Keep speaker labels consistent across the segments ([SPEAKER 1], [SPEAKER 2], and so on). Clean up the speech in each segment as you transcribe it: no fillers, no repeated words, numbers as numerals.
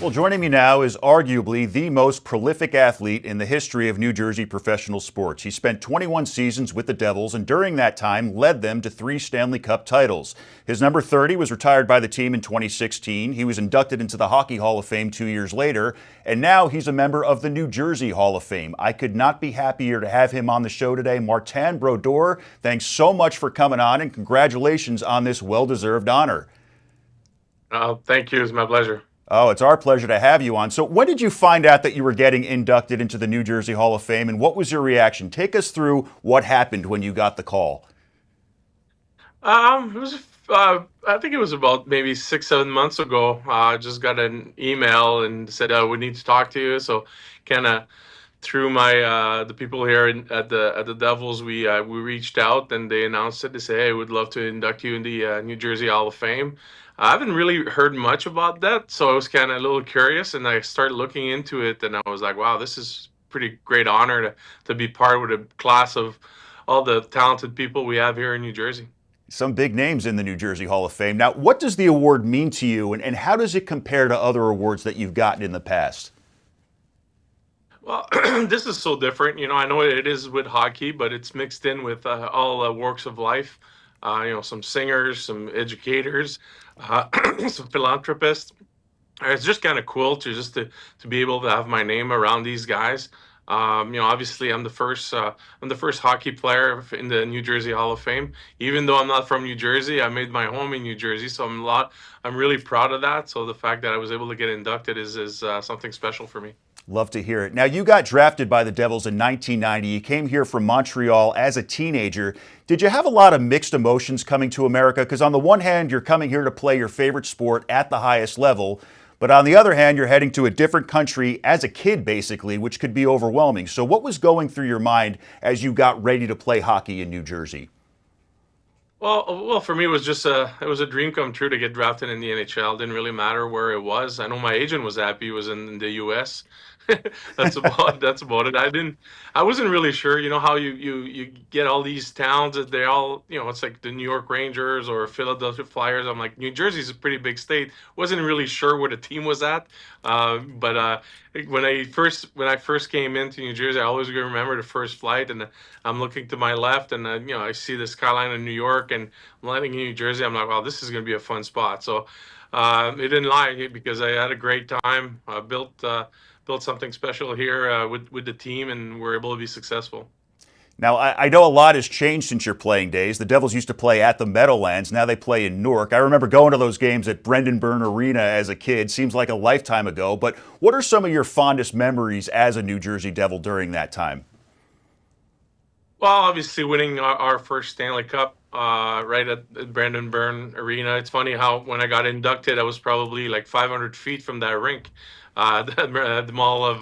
[SPEAKER 1] Well, joining me now is arguably the most prolific athlete in the history of New Jersey professional sports. He spent 21 seasons with the Devils and during that time led them to 3 Stanley Cup titles. His number 30 was retired by the team in 2016. He was inducted into the Hockey Hall of Fame 2 years later, and now he's a member of the New Jersey Hall of Fame. I could not be happier to have him on the show today. Martin Brodeur, thanks so much for coming on and congratulations on this well-deserved honor.
[SPEAKER 2] Thank you. It's my pleasure.
[SPEAKER 1] Oh, it's our pleasure to have you on. So when did you find out that you were getting inducted into the New Jersey Hall of Fame, and what was your reaction? Take us through what happened when you got the call.
[SPEAKER 2] It was, I think it was about maybe 6, 7 months ago. I just got an email and said, we need to talk to you. So kind of through the people here at the Devils, we reached out and they announced it. They say, hey, we'd love to induct you in the New Jersey Hall of Fame. I haven't really heard much about that, so I was kind of a little curious, and I started looking into it, and I was like, wow, this is pretty great honor to be part with a class of all the talented people we have here in New Jersey.
[SPEAKER 1] Some big names in the New Jersey Hall of Fame. Now, what does the award mean to you, and how does it compare to other awards that you've gotten in the past?
[SPEAKER 2] Well, this is so different. I know it is with hockey, but it's mixed in with all walks of life. Some singers, some educators, some philanthropists. It's just kind of cool to be able to have my name around these guys. Obviously, I'm the first hockey player in the New Jersey Hall of Fame. Even though I'm not from New Jersey, I made my home in New Jersey, so I'm really proud of that. So the fact that I was able to get inducted is something special for me.
[SPEAKER 1] Love to hear it. Now, you got drafted by the Devils in 1990. You came here from Montreal as a teenager. Did you have a lot of mixed emotions coming to America? Because on the one hand, you're coming here to play your favorite sport at the highest level. But on the other hand, you're heading to a different country as a kid, basically, which could be overwhelming. So what was going through your mind as you got ready to play hockey in New Jersey?
[SPEAKER 2] Well, for me, it was a dream come true to get drafted in the NHL. Didn't really matter where it was. I know my agent was happy. He was in the U.S. That's about it. I wasn't really sure. You know how you get all these towns that they all, it's like the New York Rangers or Philadelphia Flyers. I'm like, New Jersey's a pretty big state. Wasn't really sure where the team was at. But when I first came into New Jersey, I always remember the first flight, and I'm looking to my left, and I see the skyline of New York, and I'm landing in New Jersey. I'm like, wow, this is going to be a fun spot. So it didn't lie because I had a great time. Built something special here with the team, and we're able to be successful.
[SPEAKER 1] Now, I know a lot has changed since your playing days. The Devils used to play at the Meadowlands. Now they play in Newark. I remember going to those games at Brendan Byrne Arena as a kid. Seems like a lifetime ago. But what are some of your fondest memories as a New Jersey Devil during that time?
[SPEAKER 2] Well, obviously winning our first Stanley Cup right at Brendan Byrne Arena. It's funny how when I got inducted, I was probably like 500 feet from that rink, the mall of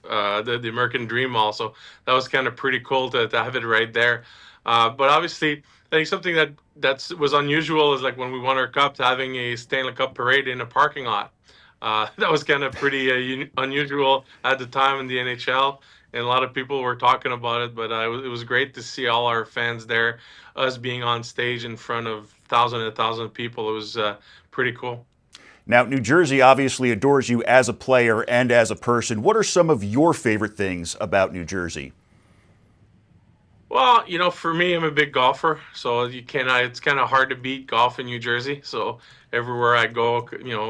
[SPEAKER 2] the American Dream Mall. So that was kind of pretty cool to have it right there. But obviously, I think something that was unusual is like when we won our cups, having a Stanley Cup parade in a parking lot. That was kind of pretty unusual at the time in the NHL, and a lot of people were talking about it. But it was great to see all our fans there, us being on stage in front of thousands and thousands of people. It was pretty cool.
[SPEAKER 1] Now, New Jersey obviously adores you as a player and as a person. What are some of your favorite things about New Jersey?
[SPEAKER 2] Well, for me, I'm a big golfer, so it's kind of hard to beat golf in New Jersey. So everywhere I go,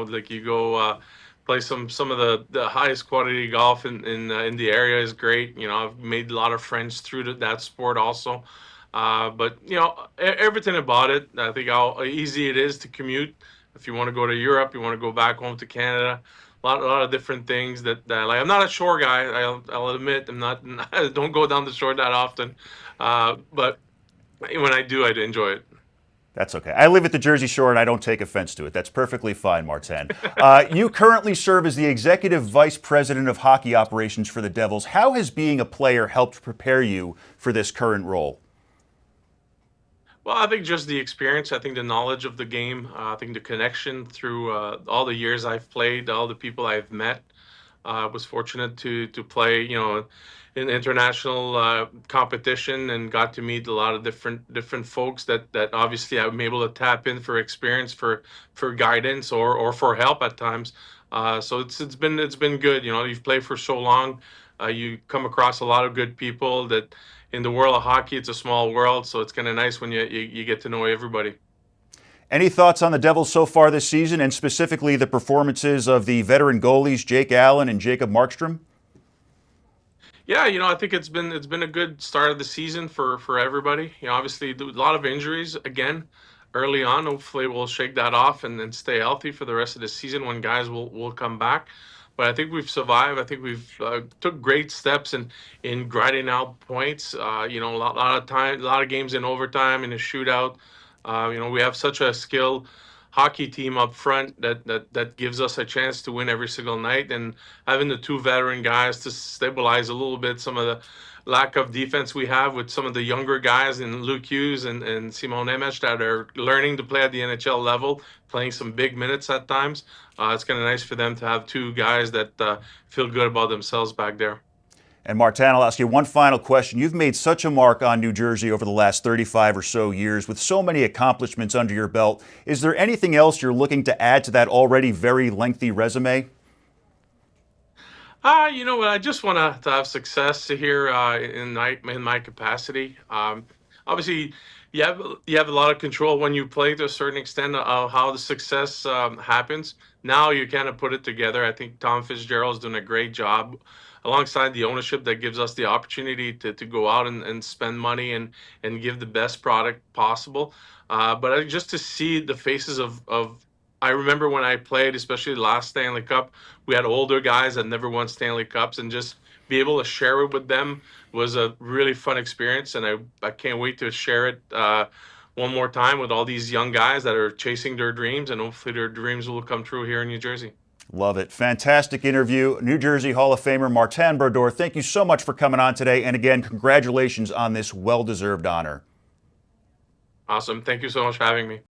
[SPEAKER 2] like you go play some of the highest quality golf in the area is great. I've made a lot of friends through that sport also. But everything about it, I think how easy it is to commute. If you want to go to Europe, you want to go back home to Canada, a lot of different things that like. I'm not a shore guy. I'll admit I'm not. I don't go down the shore that often, but when I do, I enjoy it.
[SPEAKER 1] That's okay. I live at the Jersey Shore and I don't take offense to it. That's perfectly fine, Martin. You currently serve as the Executive Vice President of Hockey Operations for the Devils. How has being a player helped prepare you for this current role?
[SPEAKER 2] Well, I think just the experience. I think the knowledge of the game. I think the connection through all the years I've played, all the people I've met. I was fortunate to play, in international competition and got to meet a lot of different folks that obviously I'm able to tap in for experience, for guidance or for help at times. So it's been good. You've played for so long. You come across a lot of good people that in the world of hockey, it's a small world. So it's kind of nice when you get to know everybody.
[SPEAKER 1] Any thoughts on the Devils so far this season, and specifically the performances of the veteran goalies Jake Allen and Jacob Markstrom?
[SPEAKER 2] Yeah, I think it's been a good start of the season for everybody. Obviously a lot of injuries again early on. Hopefully we'll shake that off and then stay healthy for the rest of the season when guys will come back. But I think we've survived. I think we've took great steps in grinding out points. A lot of time, a lot of games in overtime in a shootout. We have such a skilled hockey team up front that gives us a chance to win every single night. And having the two veteran guys to stabilize a little bit some of the lack of defense we have with some of the younger guys in Luke Hughes and Simon Nemec that are learning to play at the NHL level, playing some big minutes at times. It's kind of nice for them to have two guys that feel good about themselves back there.
[SPEAKER 1] And Martin, I'll ask you one final question. You've made such a mark on New Jersey over the last 35 or so years with so many accomplishments under your belt. Is there anything else you're looking to add to that already very lengthy resume?
[SPEAKER 2] You know what? I just want to have success here in my capacity. Obviously, you have a lot of control when you play to a certain extent of how the success happens. Now you kind of put it together. I think Tom Fitzgerald's doing a great job alongside the ownership that gives us the opportunity to go out and spend money and give the best product possible. Just to see the faces of I remember when I played, especially the last Stanley Cup, we had older guys that never won Stanley Cups, and just be able to share it with them was a really fun experience. And I can't wait to share it one more time with all these young guys that are chasing their dreams, and hopefully their dreams will come true here in New Jersey.
[SPEAKER 1] Love it. Fantastic interview. New Jersey Hall of Famer Martin Brodeur, thank you so much for coming on today. And again, congratulations on this well-deserved honor.
[SPEAKER 2] Awesome. Thank you so much for having me.